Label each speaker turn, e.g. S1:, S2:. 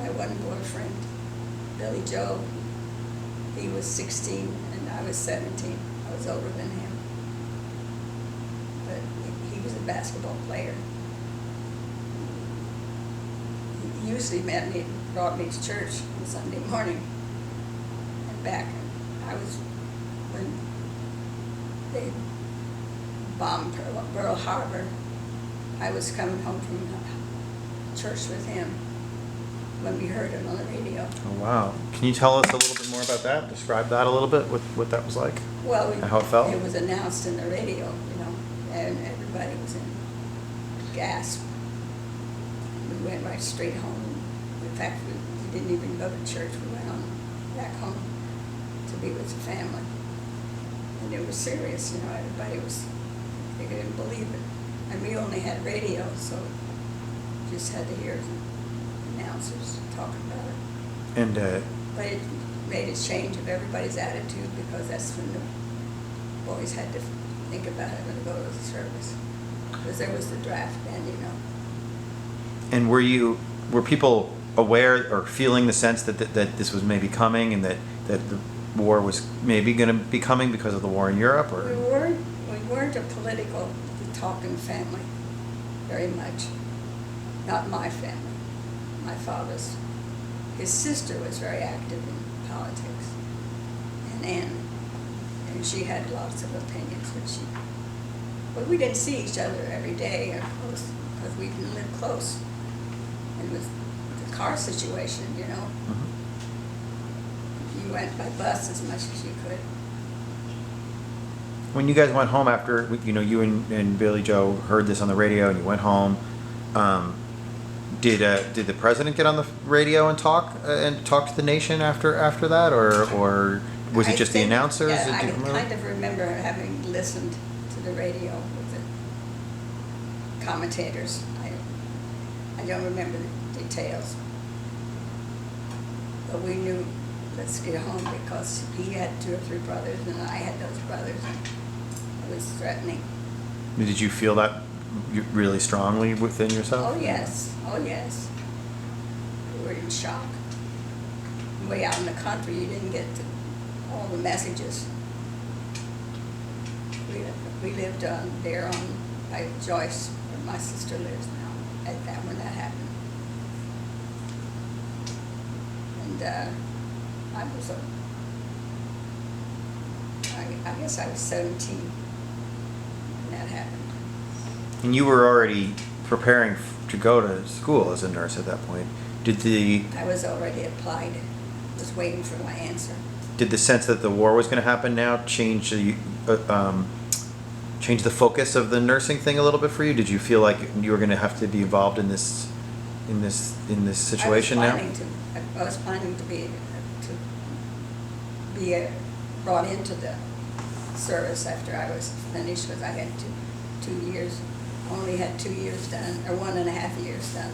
S1: my one boyfriend, Billy Joe. He was 16 and I was 17. I was older than him. But he was a basketball player. He usually met me, brought me to church on Sunday morning and back. I was, when they bombed Pearl Harbor, I was coming home from church with him when we heard him on the radio.
S2: Oh, wow. Can you tell us a little bit more about that? Describe that a little bit, what that was like?
S1: Well,
S2: and how it felt?
S1: It was announced in the radio, and everybody was in gasp. We went right straight home. In fact, we didn't even go to church. We went on back home to be with the family. And it was serious, everybody was, they couldn't believe it. And we only had radio, so just had to hear the announcers talking about it.
S2: And
S1: But it made a change of everybody's attitude, because that's when the boys had to think about having to go to the service. Because there was the draft then,
S2: And were people aware or feeling the sense that this was maybe coming, and that the war was maybe going to be coming because of the war in Europe? Or
S1: We weren't a political talking family very much. Not my family. My father's. His sister was very active in politics, and Anne, and she had lots of opinions, but we didn't see each other every day, of course, because we didn't live close. And with the car situation,
S2: Mm-hmm.
S1: you went by bus as much as you could.
S2: When you guys went home after, you and Billy Joe heard this on the radio, and you went home, did the president get on the radio and talk to the nation after that, or was it just the announcers?
S1: Yeah, I kind of remember having listened to the radio with the commentators. I don't remember the details, but we knew, let's get home, because he had 2 or 3 brothers and I had those brothers, and it was threatening.
S2: Did you feel that really strongly within yourself?
S1: Oh yes. We were in shock. Way out in the country, you didn't get all the messages. We lived there by Joyce, where my sister lives now, when that happened. And I guess I was 17 when that happened.
S2: And you were already preparing to go to school as a nurse at that point.
S1: I was already applied. Was waiting for my answer.
S2: Did the sense that the war was going to happen now change the focus of the nursing thing a little bit for you? Did you feel like you were going to have to be involved in this situation now?
S1: I was planning to be brought into the service after I was finished, because I had 2 years. Only had 2 years done, or 1.5 years done.